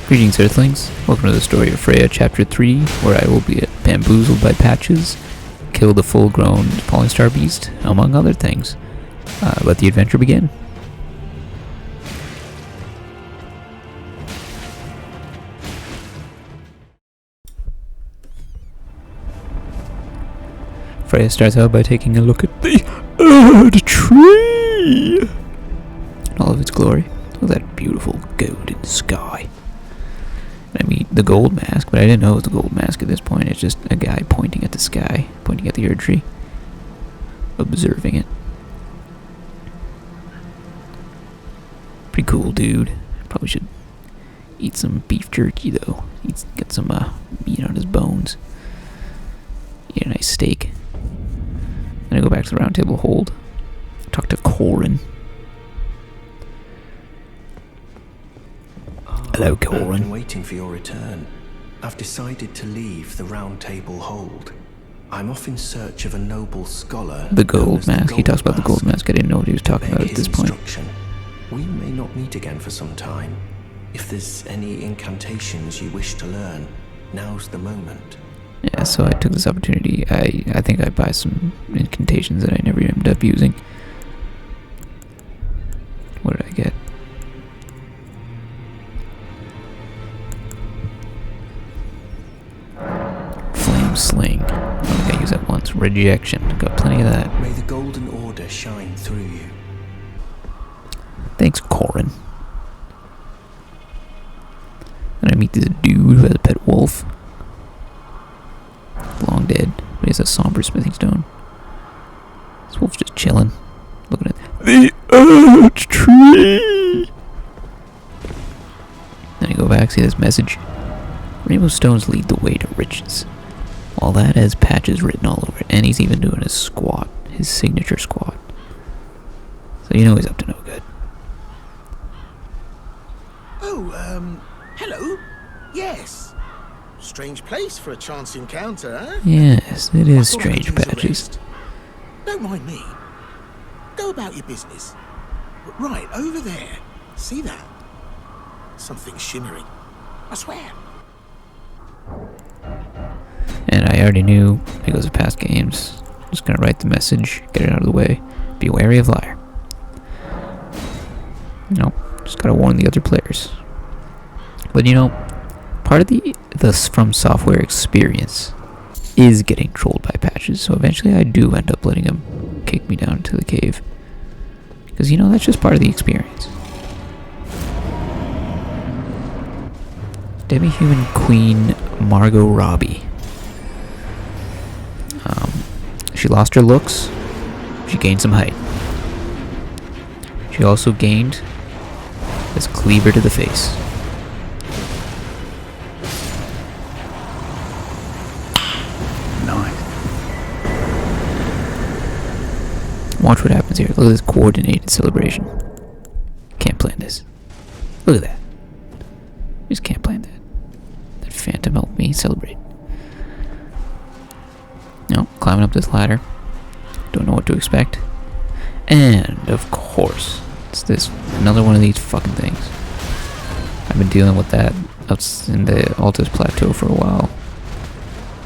Greetings, Earthlings. Welcome to the story of Freya, Chapter 3, where I will be bamboozled by Patches, kill the full-grown falling star beast, among other things. Let the adventure begin. Freya starts out by taking a look at the tree in all of its glory. Look at that beautiful golden sky. I mean, the gold mask, but I didn't know it was the gold mask at this point. It's just a guy pointing at the sky, pointing at the Erd tree, observing it. Pretty cool, dude. Probably should eat some beef jerky, though. Get some meat on his bones. Eat a nice steak. Then I go back to the round table hold. Talk to Corin. Hello, Corin. I've been waiting for your return. I've decided to leave the round table hold. I'm off in search of a noble scholar. The gold mask. He talks about the gold mask. I didn't know what he was talking about at this point. We may not meet again for some time. If there's any incantations you wish to learn, now's the moment. Yeah, so I took this opportunity. I think I buy some incantations that I never ended up using. What did I get? Flame Sling. I think I used that once. Rejection. Got plenty of that. May the golden order shine through you. Thanks, Corin. And I meet this dude who has a pet wolf. Long dead, but he has a somber smithing stone. This wolf's just chilling, looking at the Erd tree. Then I go back, see this message. Rainbow stones lead the way to riches. All that has Patches written all over it, and he's even doing his squat, his signature squat. So you know he's up to no good. Oh, hello? Yes. Strange place for a chance encounter, huh? Yes, it is strange, Patches. Don't mind me. Go about your business. Right, over there. See that? Something shimmering. I swear. And I already knew, because of past games, I'm just gonna write the message, get it out of the way. Be wary of liar. You know, just gotta warn the other players. But you know, part of the From Software experience is getting trolled by Patches, so eventually I do end up letting him kick me down into the cave. Because, you know, that's just part of the experience. Demi-human Queen Margot Robbie. She lost her looks. She gained some height. She also gained this cleaver to the face. Watch what happens here. Look at this coordinated celebration. Can't plan this. Look at that. Just can't plan that. That phantom helped me celebrate. No, climbing up this ladder. Don't know what to expect. And, of course, it's this, another one of these fucking things. I've been dealing with that out in the Altus Plateau for a while.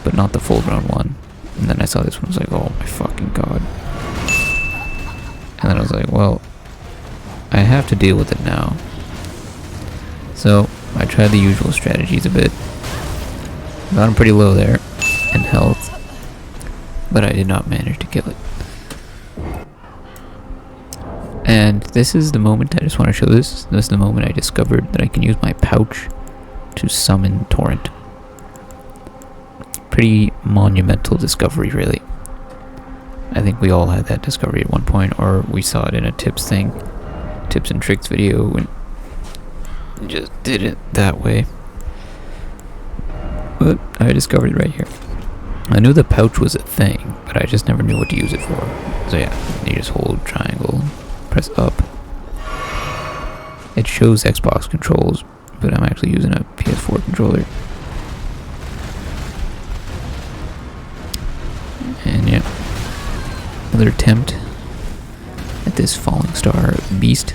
But not the full-grown one. And then I saw this one, I was like, oh my fucking god. And then I was like, well, I have to deal with it now. So, I tried the usual strategies a bit. Got him pretty low there in health. But I did not manage to kill it. And this is the moment, I just want to show this. This is the moment I discovered that I can use my pouch to summon Torrent. Pretty monumental discovery, really. I think we all had that discovery at one point, or we saw it in a tips and tricks video, and just did it that way. But I discovered it right here. I knew the pouch was a thing, but I just never knew what to use it for. So yeah, you just hold triangle, press up. It shows Xbox controls, but I'm actually using a PS4 controller. And yeah. Another attempt at this falling star beast.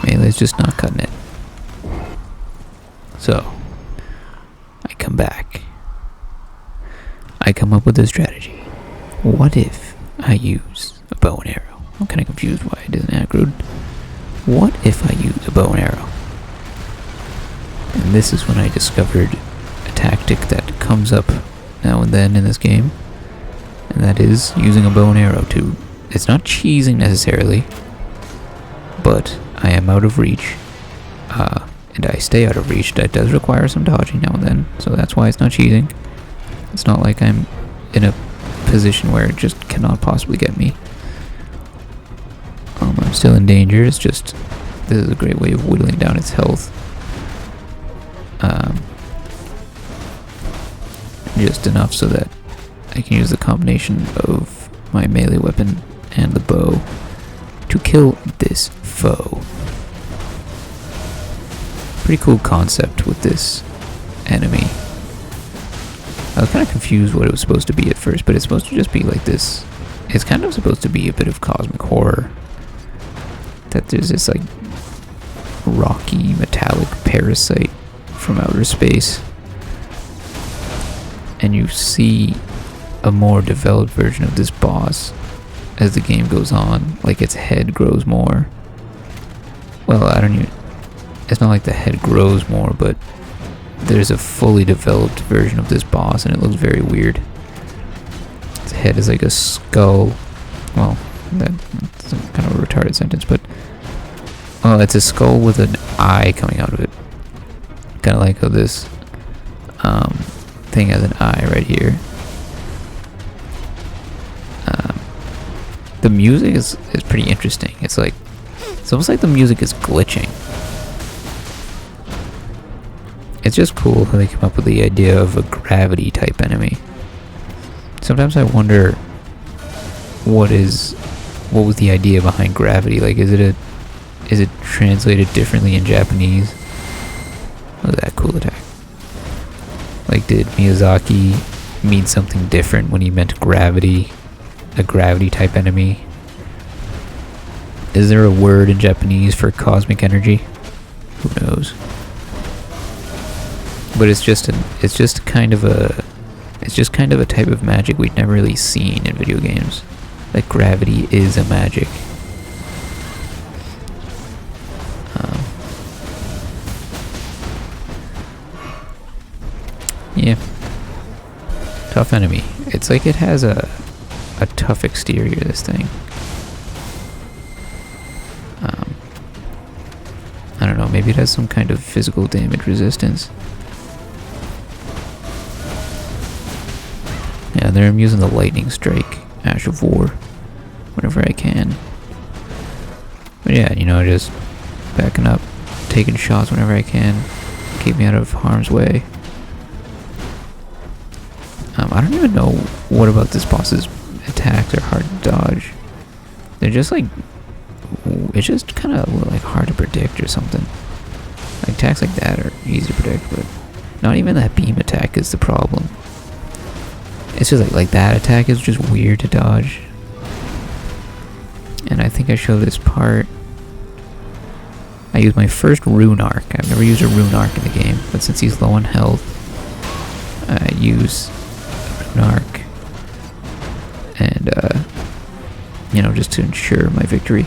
Melee's just not cutting it. So, I come back. I come up with a strategy. What if I use a bow and arrow? I'm kind of confused why it isn't aggroed. What if I use a bow and arrow? And this is when I discovered a tactic that comes up now and then in this game. And that is using a bow and arrow to... It's not cheesing necessarily, but I am out of reach. And I stay out of reach. That does require some dodging now and then, so that's why it's not cheesing. It's not like I'm in a position where it just cannot possibly get me. I'm still in danger. It's just... This is a great way of whittling down its health. Just enough so that I can use the combination of my melee weapon and the bow to kill this foe. Pretty cool concept with this enemy. I was kind of confused what it was supposed to be at first, but it's supposed to just be like this. It's kind of supposed to be a bit of cosmic horror. That there's this like rocky metallic parasite from outer space. And you see a more developed version of this boss as the game goes on. Like its head grows more. Well, I don't even... It's not like the head grows more, but there's a fully developed version of this boss and it looks very weird. Its head is like a skull. Well, that's kind of a retarded sentence, but... Well, it's a skull with an eye coming out of it. Kind of like how this thing has an eye right here. The music is pretty interesting. It's almost like the music is glitching. It's just cool how they come up with the idea of a gravity type enemy. Sometimes I wonder what was the idea behind gravity? Like, is it translated differently in Japanese? Look at that cool attack. Like, did Miyazaki mean something different when he meant gravity? A gravity type enemy? Is there a word in Japanese for cosmic energy? Who knows? But it's just kind of a type of magic we've never really seen in video games. Like gravity is a magic. Yeah. Tough enemy. It's like it has a tough exterior, this thing. I don't know, maybe it has some kind of physical damage resistance. Yeah, there I'm using the lightning strike, Ash of War, whenever I can. But yeah, just backing up, taking shots whenever I can, keep me out of harm's way. I don't even know what about this boss's attacks are hard to dodge. They're just like... It's just kind of like hard to predict or something. Like attacks like that are easy to predict, but not even that beam attack is the problem. It's just like that attack is just weird to dodge. And I think I showed this part. I used my first rune arc. I've never used a rune arc in the game, but since he's low on health, I use a rune arc. And, just to ensure my victory.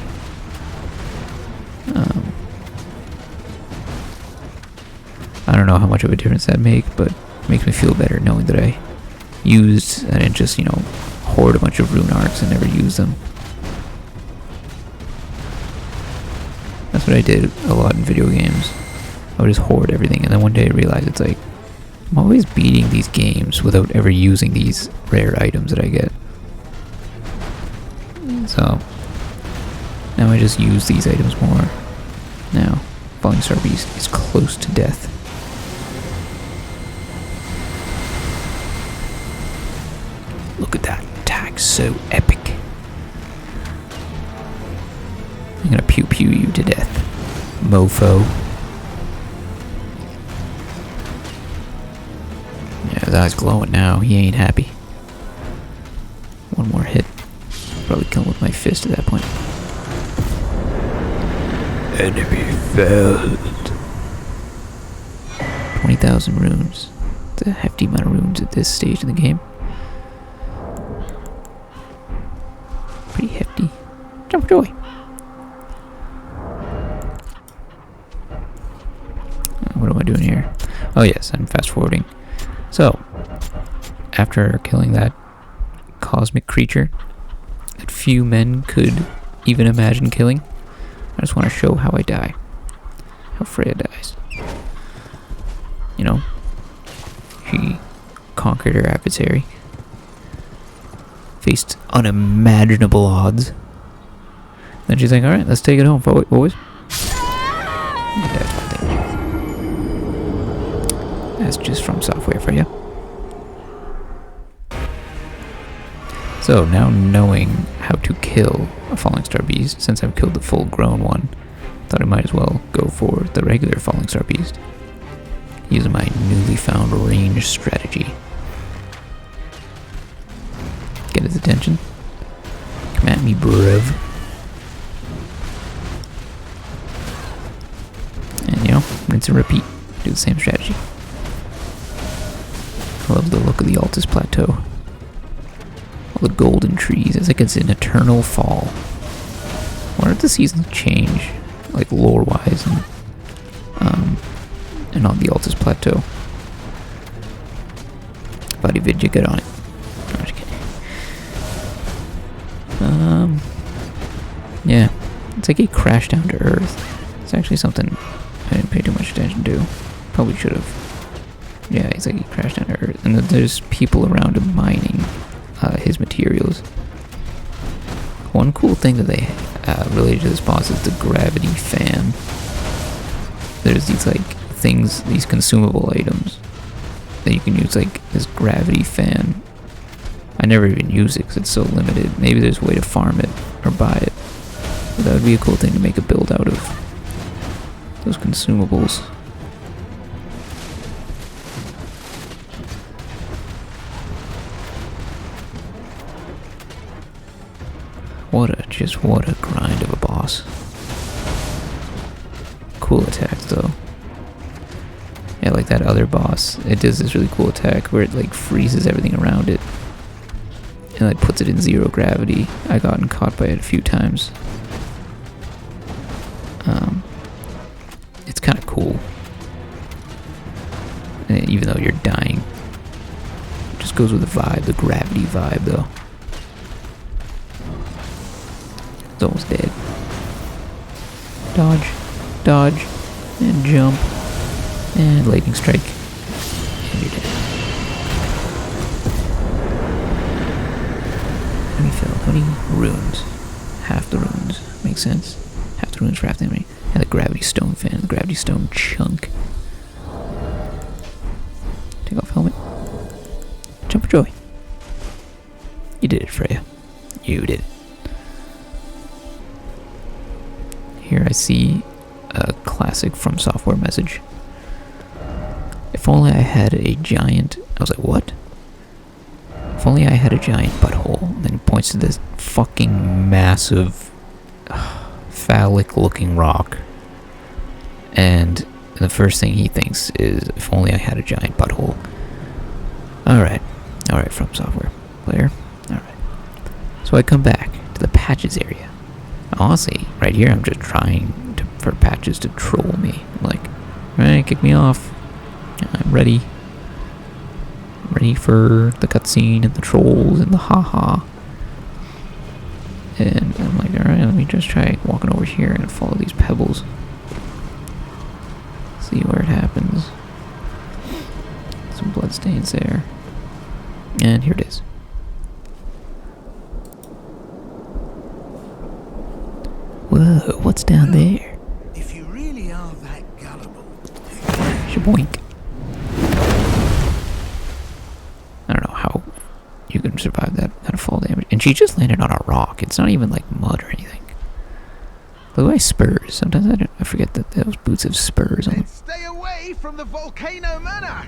I don't know how much of a difference that makes, but it makes me feel better knowing that I didn't just, hoard a bunch of rune arcs and never use them. That's what I did a lot in video games. I would just hoard everything, and then one day I realized it's like, I'm always beating these games without ever using these rare items that I get. So, now I just use these items more. Now, Falling Star Beast is close to death. Look at that attack, so epic. I'm gonna pew pew you to death, mofo. Yeah, his eyes glowing now. He ain't happy. One more hit. Probably kill him with my fist at that point. Enemy felled. 3,000 runes. It's a hefty amount of runes at this stage in the game. Pretty hefty. Jump for joy. What am I doing here? Oh yes, I'm fast forwarding. So, after killing that cosmic creature that few men could even imagine killing, I just want to show how I die. How Freya dies. You know, she conquered her adversary, faced unimaginable odds. Then she's like, alright, let's take it home, boys. That's just from software for you. So now knowing how to kill a falling star beast, since I've killed the full grown one, thought I might as well go for the regular falling star beast. Using my newly found range strategy. Get his attention. Come at me, bruv. And you know, rinse and repeat. Do the same strategy. I love the look of the Altus Plateau. All the golden trees. It's like it's an eternal fall. I wonder if the seasons change, like lore-wise, and on the Altus Plateau. Buddy Vidya, get on it. No, I'm just kidding. Yeah. It's like he crashed down to Earth. It's actually something I didn't pay too much attention to. Probably should have. Yeah, it's like he crashed down to Earth. And there's people around him mining his materials. One cool thing that they related to this boss is the gravity fan. There's these like things, these consumable items that you can use, like this gravity fan. I never even use it because it's so limited. Maybe there's a way to farm it or buy it. But that would be a cool thing to make a build out of. Those consumables. What a grind of a boss. Cool attacks though. Yeah, like that other boss, it does this really cool attack where it like freezes everything around it and like puts it in zero gravity. I gotten caught by it a few times. It's kind of cool. And even though you're dying, it just goes with the vibe, the gravity vibe though. It's almost dead. Dodge, dodge, and jump, and lightning strike, and you're dead. How many fell? How many runes? Half the runes. Makes sense. Half the runes for half the enemy. And the gravity stone fan, the gravity stone chunk. Take off helmet. Jump for joy. You did it, Freya. You did it. Here I see a classic From Software message. If only I had a giant... I was like, what? If only I had a giant butthole. And then he points to this fucking massive, phallic-looking rock. And the first thing he thinks is, if only I had a giant butthole. Alright, From Software player. Alright. So I come back to the patches area. Honestly, right here I'm just trying for patches to troll me. I'm like, alright, kick me off. I'm ready. I'm ready for the cutscene and the trolls and the haha. And I'm like, alright, let me just try walking over here and follow these pebbles. See where it happens. Some bloodstains there. And here it is. Whoa, what's down there? If you really are that gullible. Shaboink. I don't know how you can survive that kind of fall damage. And she just landed on a rock. It's not even like mud or anything. Look at my spurs. Sometimes I forget that those boots have spurs on them. Stay away from the volcano manor.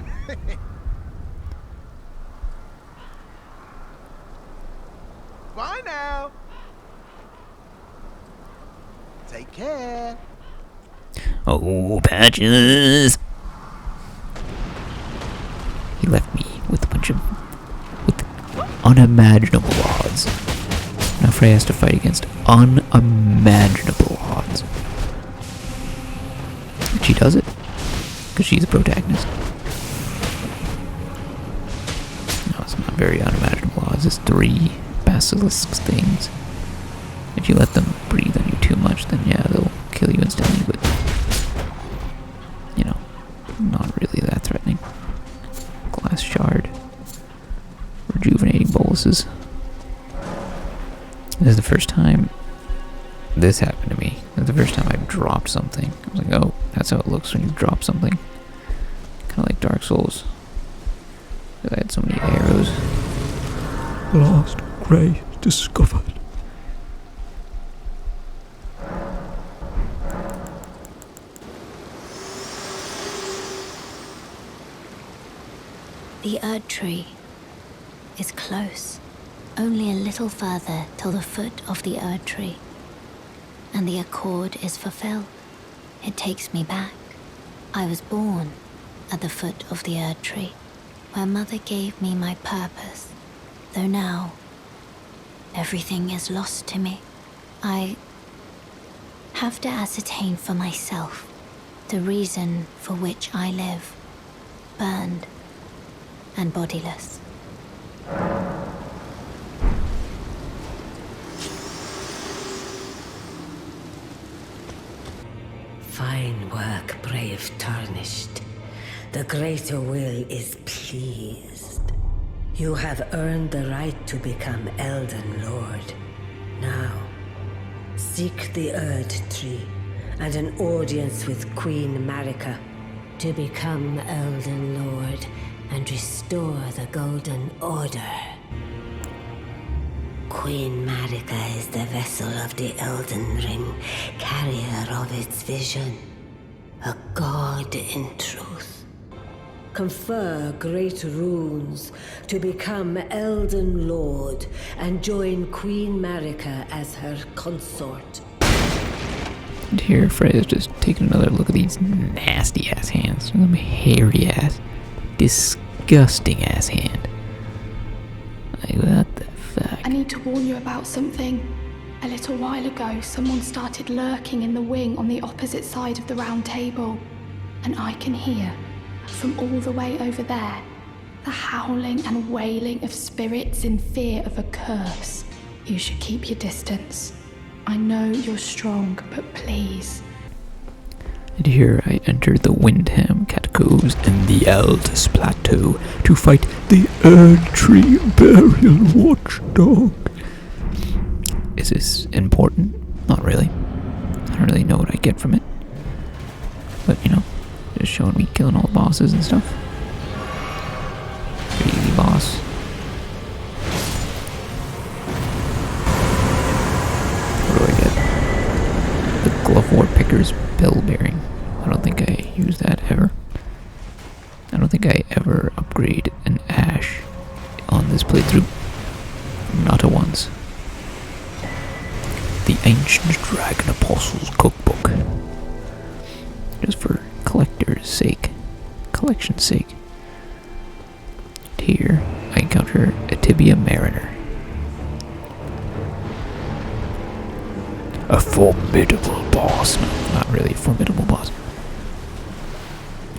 Bye now. Take care. Oh, patches. He left me with a bunch of unimaginable odds. Now Freya has to fight against unimaginable odds. And she does it because she's a protagonist. No, it's not very unimaginable odds. It's 3 basilisk things. If you let them breathe on you too much, then yeah, they'll kill you instantly, but you know, not really that threatening. Glass shard. Rejuvenating boluses. This is the first time this happened to me. This is the first time I dropped something. I was like, oh, that's how it looks when you drop something. Kind of like Dark Souls. I had so many arrows. Lost, grace, discovered. The Erd Tree is close. Only a little further till the foot of the Erd Tree. And the accord is fulfilled. It takes me back. I was born at the foot of the Erd Tree, where Mother gave me my purpose. Though now, everything is lost to me. I have to ascertain for myself the reason for which I live, burned and bodiless. Fine work, brave Tarnished. The greater will is pleased. You have earned the right to become Elden Lord. Now, seek the Erd Tree and an audience with Queen Marika to become Elden Lord and restore the Golden Order. Queen Marika is the vessel of the Elden Ring, carrier of its vision, a god in truth. Confer great runes to become Elden Lord and join Queen Marika as her consort. And here Freya's just taking another look at these nasty ass hands. Them hairy ass, disgusting ass hand. Like, what the fuck? I need to warn you about something. A little while ago, someone started lurking in the wing on the opposite side of the round table. And I can hear, from all the way over there, the howling and wailing of spirits in fear of a curse. You should keep your distance. I know you're strong, but please. And here I entered the Windham Catacombs in the Eldest Plateau to fight the Erd Tree Burial Watchdog. Is this important? Not really. I don't really know what I get from it. But, you know, just showing me killing all the bosses and stuff. Pretty easy boss. What do I get? The Glove War Picker's Bell Bearing. I don't think I use that ever. I don't think I ever upgrade an Ash on this playthrough. Not a once. The Ancient Dragon Apostles Cookbook. Just for collector's sake. Collection's sake. Here, I encounter a Tibia Mariner. A formidable boss. No, not really a formidable boss.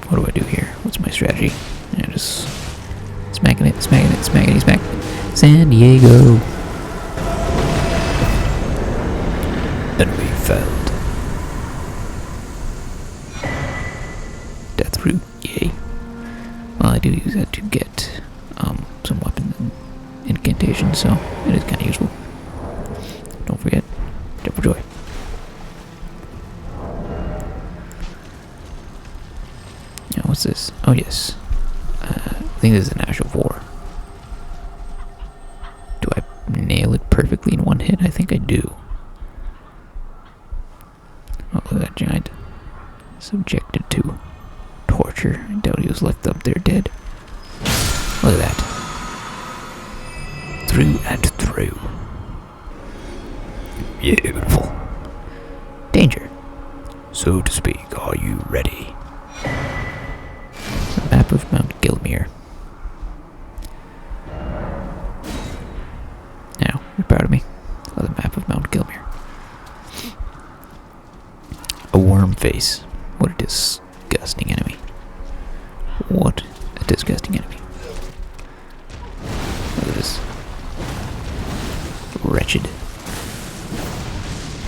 What do I do here? What's my strategy? Yeah, just smacking it, smacking it, smacking it, smacking it. San Diego. Enemy felled. Death root, yay. Well, I do use that to get some weapon incantations, so it is kind of useful. Don't forget, jump for joy. Now, what's this? Oh, yes. I think this is an Ash of War. Do I nail it perfectly in one hit? I think I do. Oh, look at that giant. Subjected to torture. I doubt he was left up there dead. Look at that. Through and through. Beautiful. Danger. So to speak, are you ready? The map of Mount Gilmere. face. What a disgusting enemy. What a disgusting enemy. Look at this. Wretched.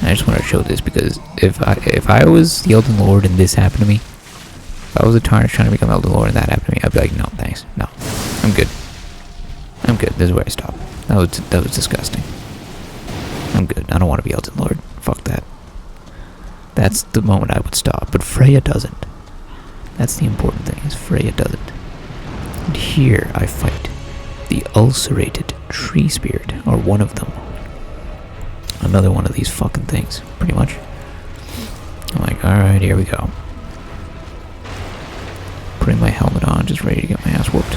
I just want to show this because if I was the Elden Lord and this happened to me, if I was a Tarnish trying to become Elden Lord and that happened to me, I'd be like, no, thanks. No. I'm good. I'm good. This is where I stop. That was disgusting. I'm good. I don't want to be Elden Lord. Fuck that. That's the moment I would stop. But Freya doesn't. That's the important thing, is Freya doesn't. And here I fight the ulcerated tree spirit, or one of them. Another one of these fucking things, pretty much. I'm like, alright, here we go. Putting my helmet on, just ready to get my ass whooped.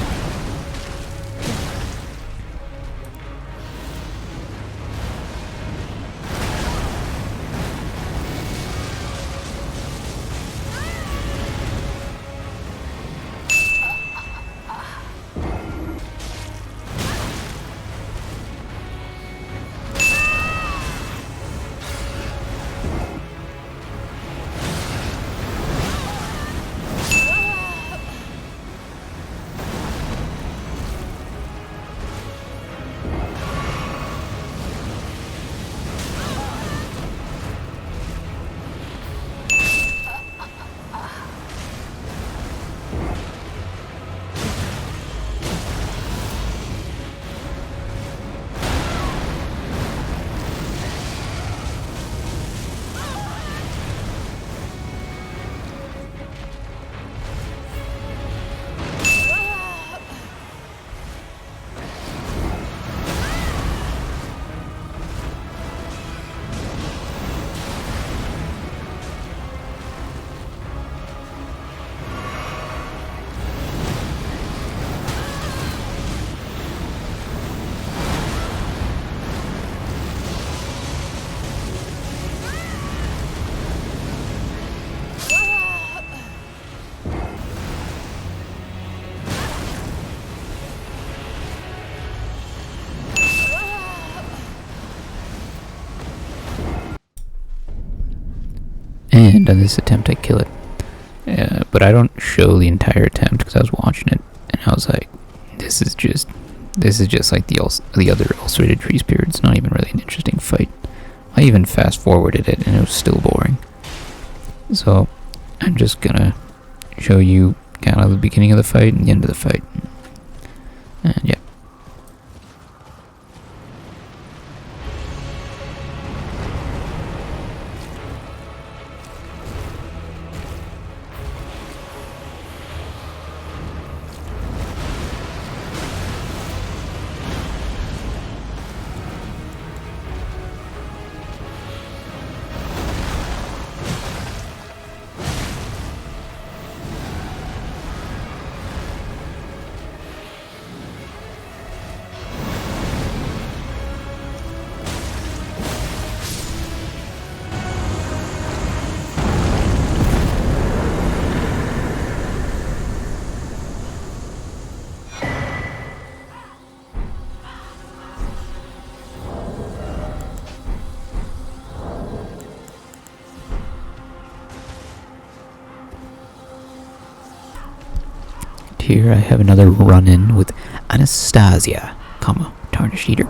And on this attempt I kill it. But I don't show the entire attempt because I was watching it and I was like, this is just like the other ulcerated tree spirit. It's not even really an interesting fight. I even fast forwarded it and it was still boring. So I'm just gonna show you kind of the beginning of the fight and the end of the fight. And yeah. Here I have another run-in with Anastasia, Tarnish Eater.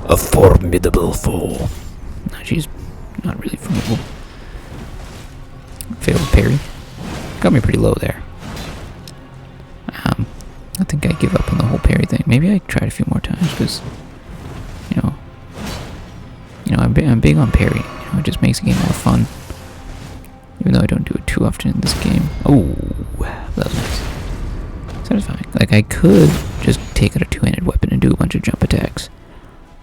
A formidable foe. No, she's not really formidable. Failed parry. Got me pretty low there. I think I give up on the whole parry thing. Maybe I tried a few more times because, you know, I'm big on parry. You know, it just makes the game more fun. Even though I don't do it too often in this game. Oh, that was nice. Satisfying. Like, I could just take out a two-handed weapon and do a bunch of jump attacks.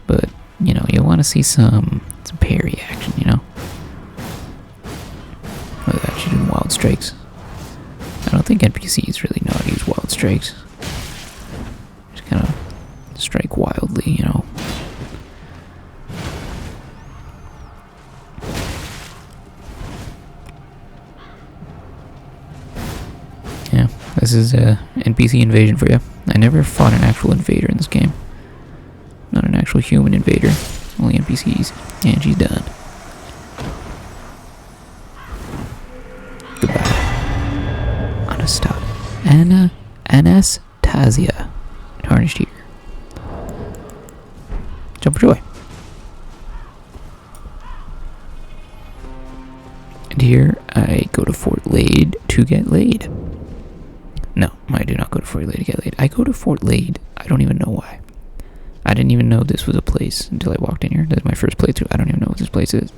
But, you know, you want to see some parry action, you know? Look at that, she's doing wild strikes. I don't think NPCs really know how to use wild strikes. Just kind of strike wildly, you know? Yeah, this is a NPC invasion for you. I never fought an actual invader in this game. Not an actual human invader. Only NPCs. And she's done. Anastasia. Tarnished here. Jump for joy. And here I go to Fort Lade to get laid. No, I do not go to Fort Lade to get laid. I go to Fort Lade. I don't even know why. I didn't even know this was a place until I walked in here. That's my first playthrough. I don't even know what this place is.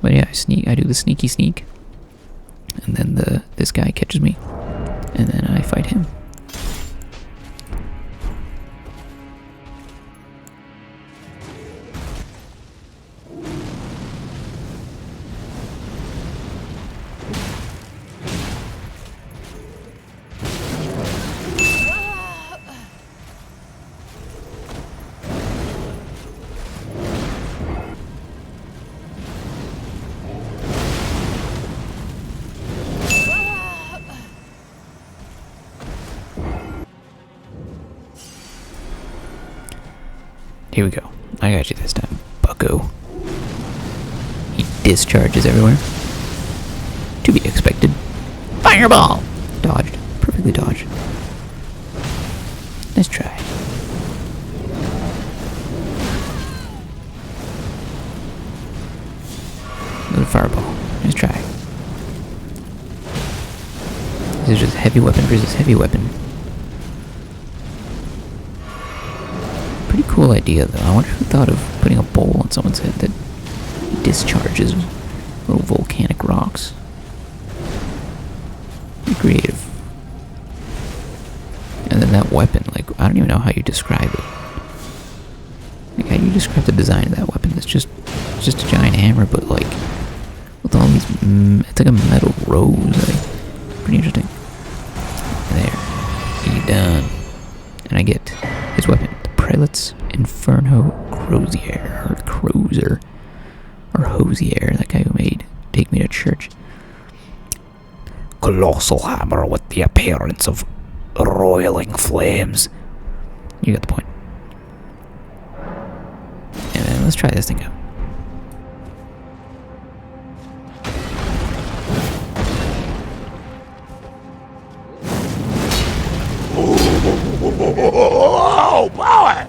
But yeah, I do the sneaky sneak. And then this guy catches me. And then I fight him. Here we go. I got you this time, bucko. He discharges everywhere. To be expected. Fireball! Dodged. Perfectly dodged. Let's try. Another fireball. Let's try. This is just heavy weapon versus heavy weapon. Pretty cool idea, though. I wonder who thought of putting a bowl on someone's head that discharges little volcanic rocks. Pretty creative. And then that weapon, like, I don't even know how you describe it. Like, how do you describe the design of that weapon? It's just a giant hammer, but like with all these, it's like a metal rose. Like, pretty interesting. There, he done, and I get his weapon. Prelate's Inferno Crozier, or Hosier, that guy who made Take Me to Church. Colossal hammer with the appearance of roiling flames. You got the point. And then let's try this thing out. Oh, power!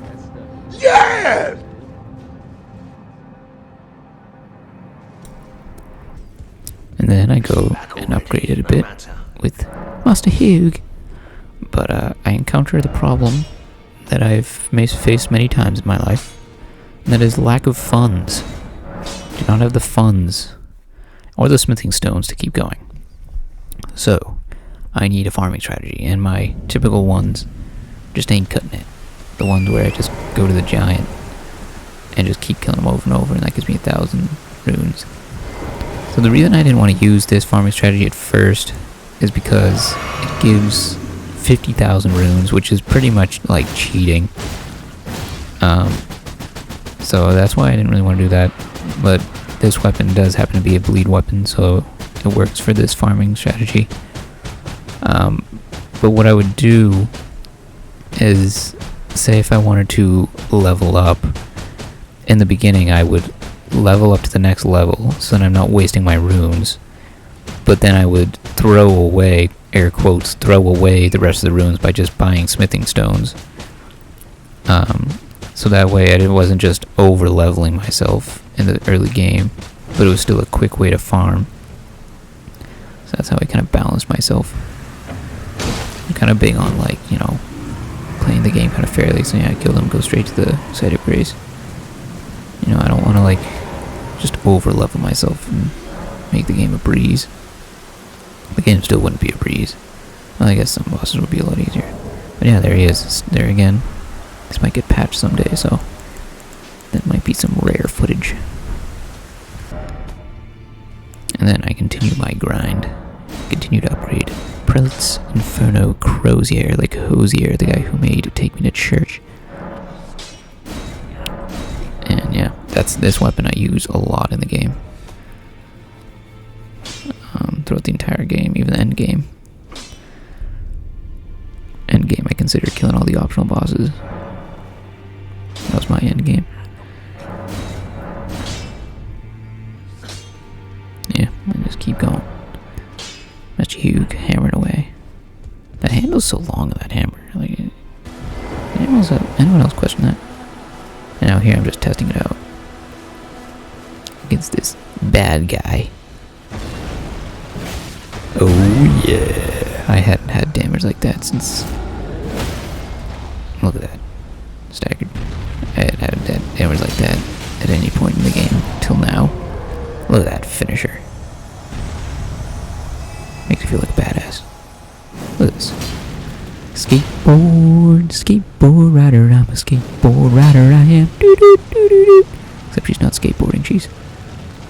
Yes! And then I go and upgrade it a bit with Master Hugh. But I encounter the problem that I've faced many times in my life, and that is lack of funds. Do not have the funds or the smithing stones to keep going. So I need a farming strategy, and my typical ones just ain't cutting it. The ones where I just go to the giant and just keep killing them over and over, and that gives me 1,000 runes. So the reason I didn't want to use this farming strategy at first is because it gives 50,000 runes, which is pretty much like cheating. So that's why I didn't really want to do that. But this weapon does happen to be a bleed weapon, so it works for this farming strategy. But what I would do is, say if I wanted to level up, in the beginning I would level up to the next level so that I'm not wasting my runes, but then I would throw away, air quotes, throw away the rest of the runes by just buying smithing stones. So that way it wasn't just over leveling myself in the early game, but it was still a quick way to farm. So that's how I kind of balanced myself. I'm kind of big on, like, you know, playing the game kind of fairly, so yeah, I kill them, go straight to the site of grace. You know, I don't want to, like, just over level myself and make the game a breeze. The game still wouldn't be a breeze. Well, I guess some bosses would be a lot easier. But yeah, there he is. It's there again. This might get patched someday, so that might be some rare footage. And then I continue my grind. Continue to upgrade Prelate's Inferno Crozier, like Hosier, the guy who made Take Me to Church. And yeah, that's this weapon I use a lot in the game. Throughout the entire game, even the end game. End game, I consider killing all the optional bosses. That was my end game. Yeah, and just keep going. Mr. Hugh hammering away. so long on that hammer? Like, anyone else question that? And now here I'm just testing it out against this bad guy. Oh yeah, I hadn't had damage like that since. Look at that, staggered. I hadn't had damage like that at any point in the game till now. Look at that finisher. Makes you feel like a badass. Look at this. Skateboard rider, I'm a skateboard rider, I am. Doo-doo-doo-doo-doo. Except she's not skateboarding, she's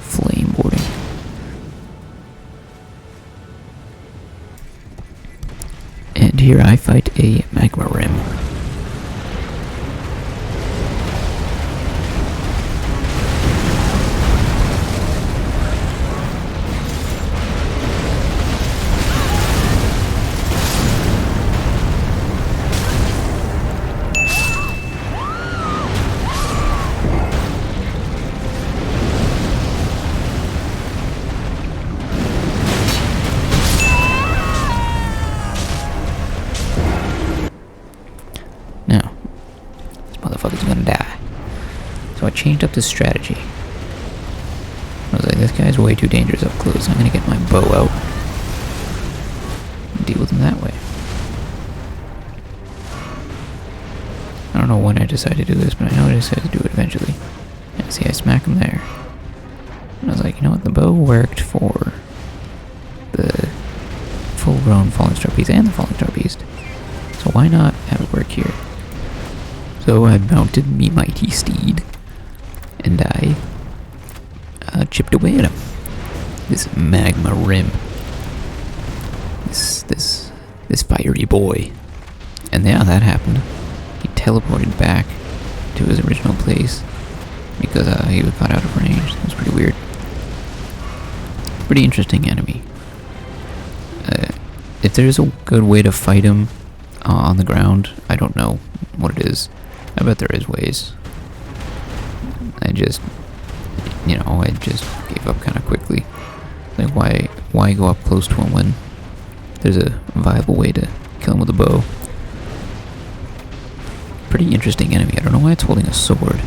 flameboarding. And here I fight a magma rim. Now, this motherfucker's gonna die. So I changed up the strategy. I was like, this guy's way too dangerous up close. I'm gonna get my bow out and deal with him that way. I don't know when I decided to do this, but I know I decided to do it eventually. And see, I smack him there. And I was like, you know what, the bow worked for the full-grown Falling Star Beast and the Falling Star Beast. So why not have it work here? So I mounted me mighty steed, and I chipped away at him. This magma rim. This fiery boy. And yeah, that happened. He teleported back to his original place because he got out of range. It was pretty weird. Pretty interesting enemy. If there's a good way to fight him on the ground, I don't know what it is. I bet there is ways. I just gave up kind of quickly. Like, why go up close to him when there's a viable way to kill him with a bow? Pretty interesting enemy. I don't know why it's holding a sword.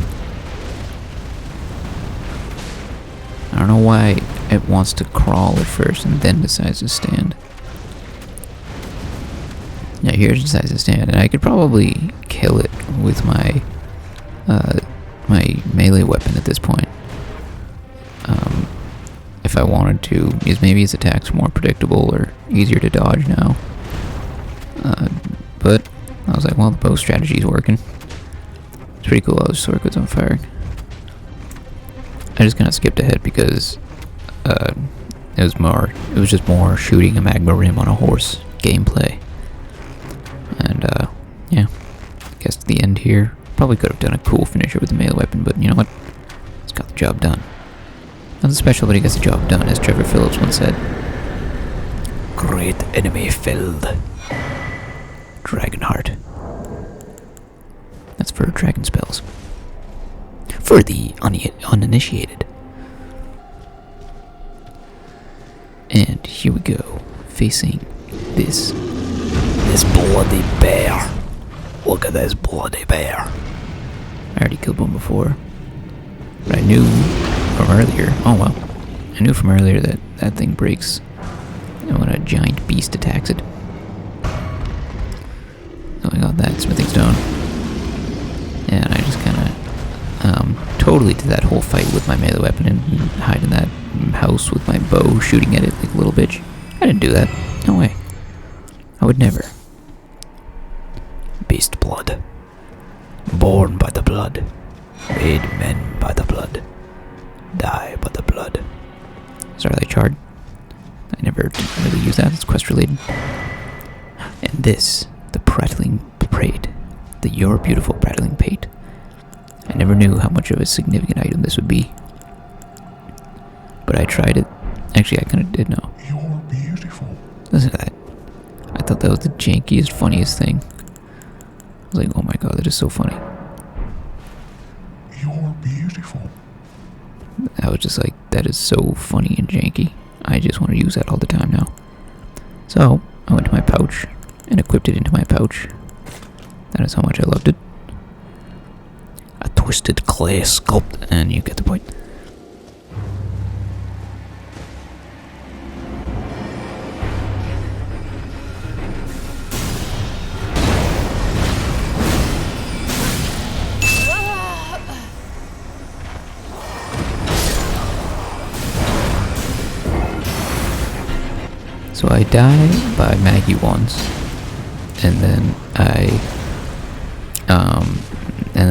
I don't know why it wants to crawl at first and then decides to stand. Yeah, here it decides to stand, and I could probably kill it with my my melee weapon at this point. If I wanted to, because maybe its attacks are more predictable or easier to dodge now. But I was like, well, the bow strategy is working. It's pretty cool how the sword goes on fire. I just kind of skipped ahead because it was just more shooting a magma rim on a horse gameplay. And yeah, I guess at the end here, probably could have done a cool finisher with the melee weapon, but you know what? It's got the job done. Nothing special, but he gets the job done, as Trevor Phillips once said. Great enemy felled. Dragonheart. That's for dragon spells. For the uninitiated. And here we go, facing this bloody bear. Look at this bloody bear. I already killed one before, but I knew from earlier. Oh well, I knew from earlier that that thing breaks when a giant beast attacks it. So I got that smithing stone, and I just kind of totally did that whole fight with my melee weapon and hide in that house with my bow, shooting at it like a little bitch. I didn't do that. No way. I would never. Beast blood. Born by the blood. Made men by the blood. Die by the blood. Starlight Shard. I never did really use that. It's quest related. And this, the prattling pate. Your beautiful prattling pate. I never knew how much of a significant item this would be. But I tried it. Actually, I kind of did know. You're beautiful. Listen to that. I thought that was the jankiest, funniest thing. I was like, oh my god, that is so funny. You're beautiful. I was just like, that is so funny and janky. I just want to use that all the time now. So, I went to my pouch, and equipped it into my pouch. That is how much I loved it. A twisted clay sculpt, and you get the point. So I die by Maggie once, and then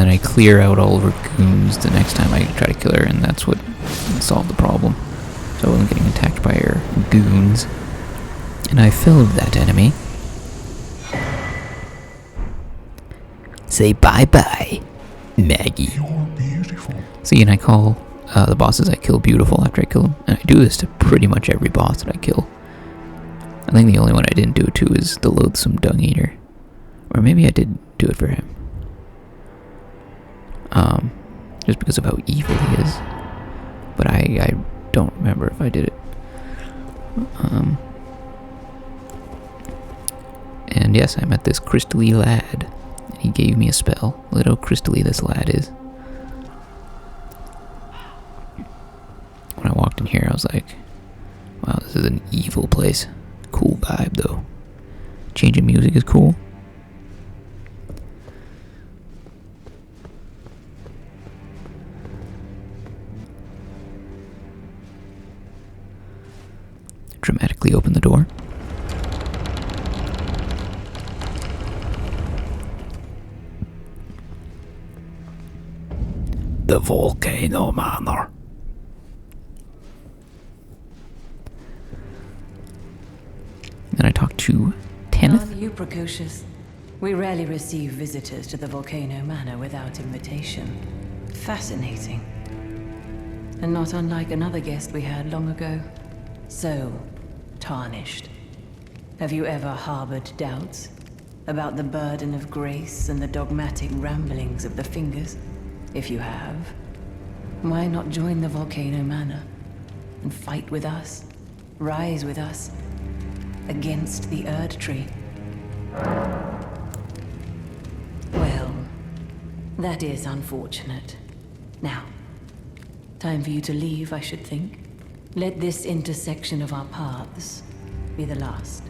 I clear out all of her goons the next time I try to kill her, and that's what solved the problem. So I wasn't getting attacked by her goons, and I felled that enemy. Say bye-bye, Maggie. You're beautiful. See, and I call the bosses I kill beautiful after I kill them, and I do this to pretty much every boss that I kill. I think the only one I didn't do it to is the loathsome dung eater. Or maybe I did do it for him. Just because of how evil he is. But I don't remember if I did it. And yes, I met this crystally lad. And he gave me a spell. Look how crystally this lad is. When I walked in here, I was like, wow, this is an evil place. Cool vibe, though. Changing music is cool. Dramatically open the door. The Volcano Manor. Then I talked to Kenneth. Aren't you precocious? We rarely receive visitors to the Volcano Manor without invitation. Fascinating. And not unlike another guest we had long ago. So, tarnished. Have you ever harbored doubts about the burden of grace and the dogmatic ramblings of the Fingers? If you have, why not join the Volcano Manor and fight with us, rise with us, against the Erd Tree? Well, that is unfortunate. Now, time for you to leave, I should think. Let this intersection of our paths be the last.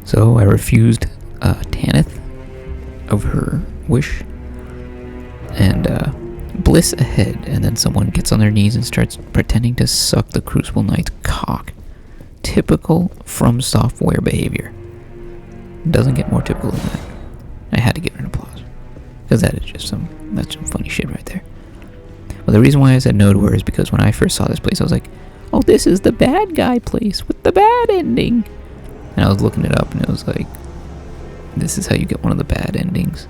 So I refused Tanith of her wish, and bliss ahead, and then someone gets on their knees and starts pretending to suck the Crucible Knight's cock. Typical From Software behavior. Doesn't get more typical than that. I had to give her an applause, because that is just that's some funny shit right there. Well, the reason why I said no to her is because when I first saw this place, I was like, oh, this is the bad guy place with the bad ending. And I was looking it up, and it was like, this is how you get one of the bad endings,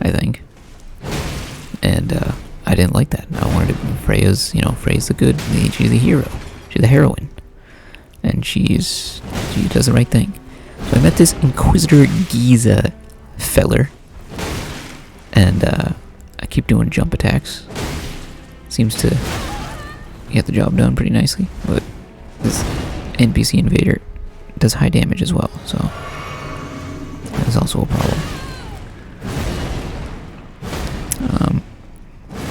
I think. And I didn't like that. I wanted to be Freya's the good, she's the hero. She's the heroine. And she does the right thing. So I met this Inquisitor Giza feller. And I keep doing jump attacks. Seems to get the job done pretty nicely. But this NPC invader does high damage as well, so that's also a problem.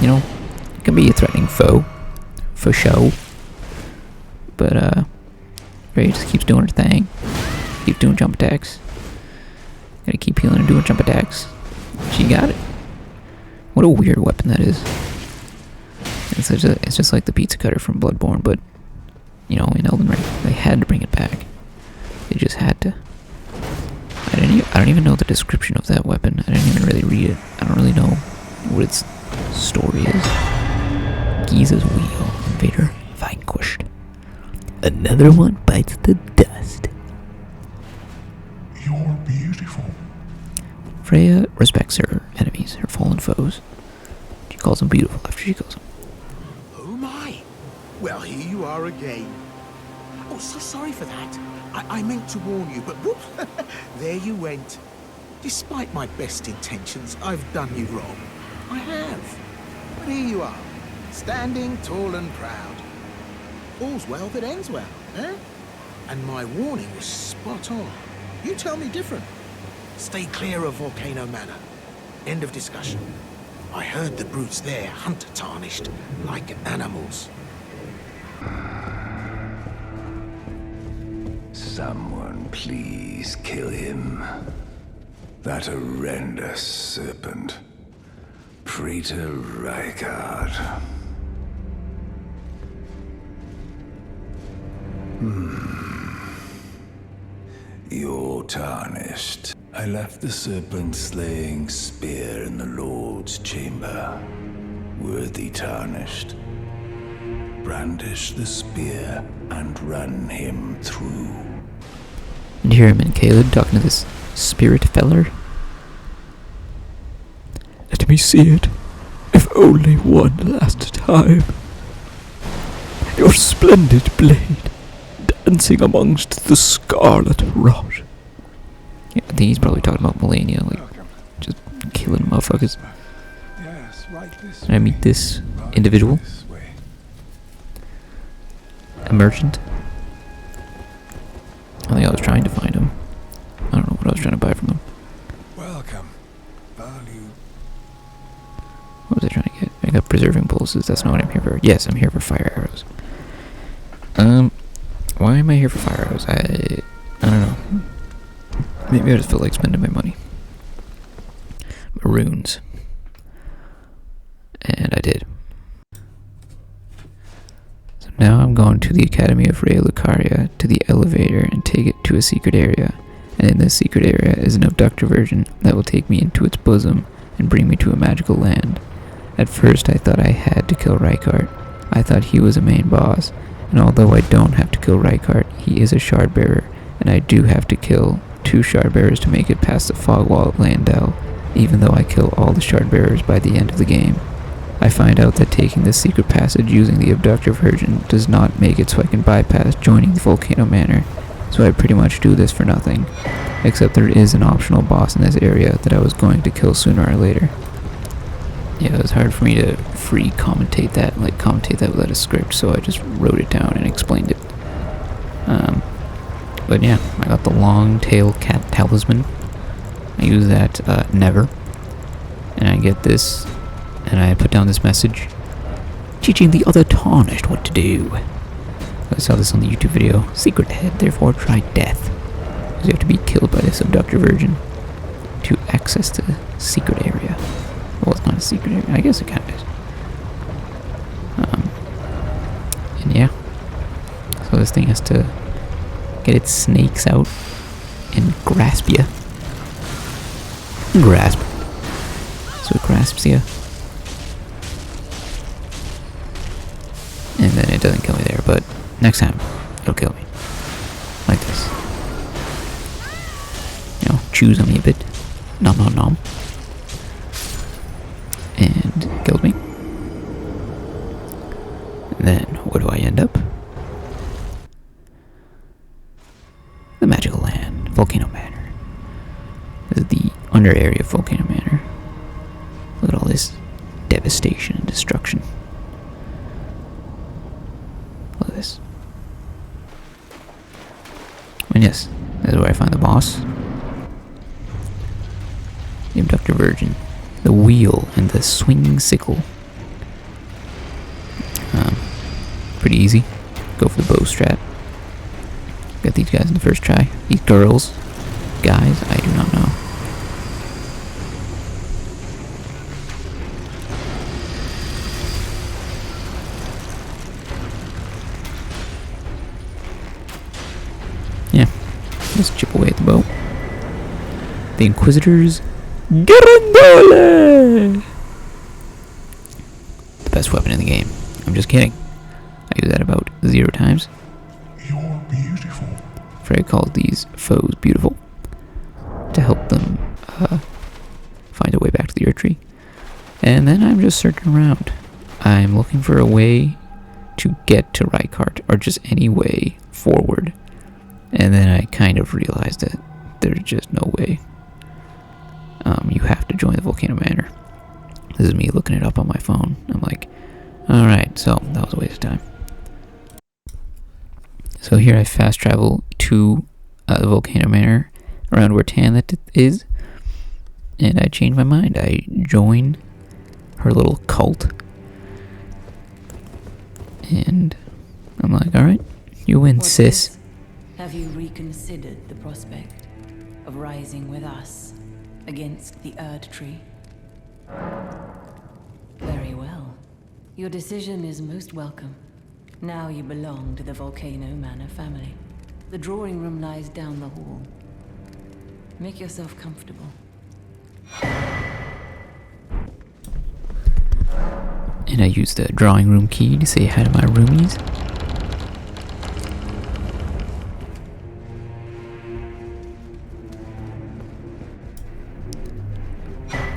It can be a threatening foe, for show. But Freya just keeps doing her thing. Keeps doing jump attacks. Gotta keep healing and doing jump attacks. She got it. What a weird weapon that is. It's just like the pizza cutter from Bloodborne, but in Elden Ring, they had to bring it back. They just had to. I don't even know the description of that weapon. I didn't even really read it. I don't really know what its story is. Giza's wheel. Invader vanquished. Another one bites the dust. You're beautiful. Freya respects her enemies, her fallen foes. She calls them beautiful after she kills them. Oh my! Well, here you are again. Oh, so sorry for that. I meant to warn you, but whoops, there you went. Despite my best intentions, I've done you wrong. I have. But here you are, standing tall and proud. All's well that ends well, eh? And my warning was spot on. You tell me different. Stay clear of Volcano Manor. End of discussion. I heard the brutes there hunt tarnished like animals. Someone please kill him. That horrendous serpent. Praetor Rykard. You're tarnished. I left the serpent-slaying spear in the Lord's chamber. Worthy tarnished. Brandish the spear and run him through. And here I'm in Caleb talking to this spirit feller. Let me see it, if only one last time. Your splendid blade, dancing amongst the scarlet rot. Yeah, I think he's probably talking about Melania, like, just killing motherfuckers. Yes, right this And I meet this individual, a merchant. I think I was trying to find him. I don't know what I was trying to buy from him. Welcome. Value. What was I trying to get? I got preserving pulses. That's not what I'm here for. Yes, I'm here for fire arrows. Why am I here for fire arrows? I don't know. Maybe I just feel like spending my money. Maroons. And I did. So now I'm going to the Academy of Freya Lucaria to the elevator and take it to a secret area. And in this secret area is an abductor version that will take me into its bosom and bring me to a magical land. At first I thought I had to kill Rykard. I thought he was a main boss. And although I don't have to kill Rykard, he is a shard bearer, and I do have to kill 2 shard bearers to make it past the fog wall at Landau, even though I kill all the shard bearers by the end of the game. I find out that taking this secret passage using the abductor version does not make it so I can bypass joining the Volcano Manor, so I pretty much do this for nothing, except there is an optional boss in this area that I was going to kill sooner or later. Yeah, it was hard for me to commentate that without a script, so I just wrote it down and explained it. But yeah, I got the long tail cat talisman. I use that never. And I get this, and I put down this message teaching the other tarnished what to do. I saw this on the YouTube video. Secret ahead, therefore try death. Because you have to be killed by this abductor virgin to access the secret area. Well, it's not a secret area. I guess it kind of is. And yeah. So this thing has to get its snakes out and grasp you. Grasp. So it grasps you. And then it doesn't kill me there, but next time it'll kill me. Like this. You know, chews on me a bit. Nom nom nom. And kills me. And then where do I end up? The magical land, Volcano Manor. This is the under area of Volcano Manor. Look at all this devastation and destruction. Look at this. And yes, this is where I find the boss. The abductor virgin. The wheel and the swinging sickle. Pretty easy. Go for the bow strat. Got these guys in the first try. These girls. Guys, I do not know. Yeah. Let's chip away at the bow. The Inquisitors. Garandole! The best weapon in the game. I'm just kidding. I use that about 0 times. You're beautiful. Freya called these foes beautiful to help them find a way back to the Earth Tree. And then I'm just searching around. I'm looking for a way to get to Rykard, or just any way forward. And then I kind of realized that there's just no way. You have to join the Volcano Manor. This is me looking it up on my phone. I'm like, alright, so that was a waste of time. So here I fast travel to the Volcano Manor, around where Tanith is, and I change my mind. I join her little cult, and I'm like, alright, you win, What's sis. this? Have you reconsidered the prospect of rising with us against the Erd Tree? Very well. Your decision is most welcome. Now you belong to the Volcano Manor family. The drawing room lies down the hall. Make yourself comfortable. And I use the drawing room key to say hi to my roomies.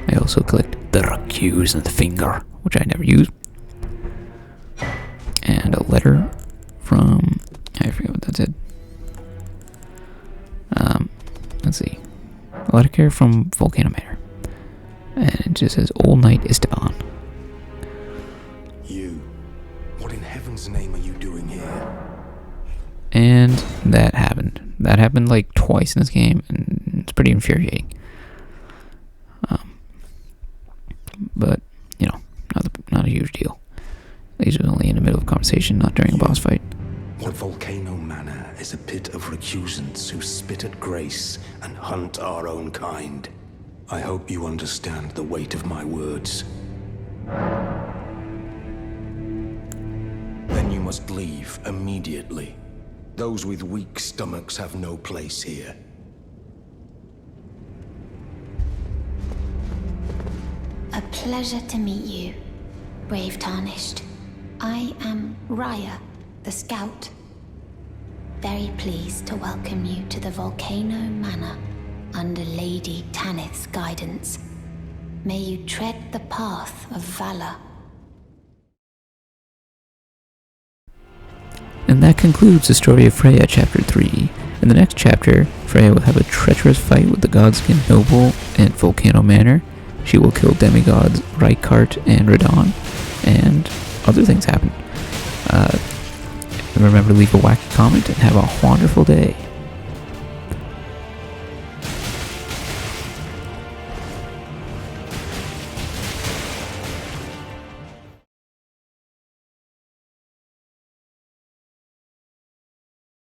I also collect the recuse and the finger, which I never use. And a letter from... I forget what that said. Let's see. A letter here from Volcano Manor. And it just says, Old Knight Esteban. You. What in heaven's name are you doing here? And that happened. That happened like twice in this game, and it's pretty infuriating. But, you know, not a huge deal. These are only in the middle of a conversation, not during a boss fight. The Volcano Manor is a pit of recusants who spit at grace and hunt our own kind. I hope you understand the weight of my words. Then you must leave immediately. Those with weak stomachs have no place here. A pleasure to meet you, brave Tarnished. I am Raya, the Scout. Very pleased to welcome you to the Volcano Manor under Lady Tanith's guidance. May you tread the path of valor. And that concludes the story of Freya, Chapter 3. In the next chapter, Freya will have a treacherous fight with the Godskin Noble at Volcano Manor. She will kill demigods Rykart and Radon, and other things happen. Remember to leave a wacky comment and have a wonderful day.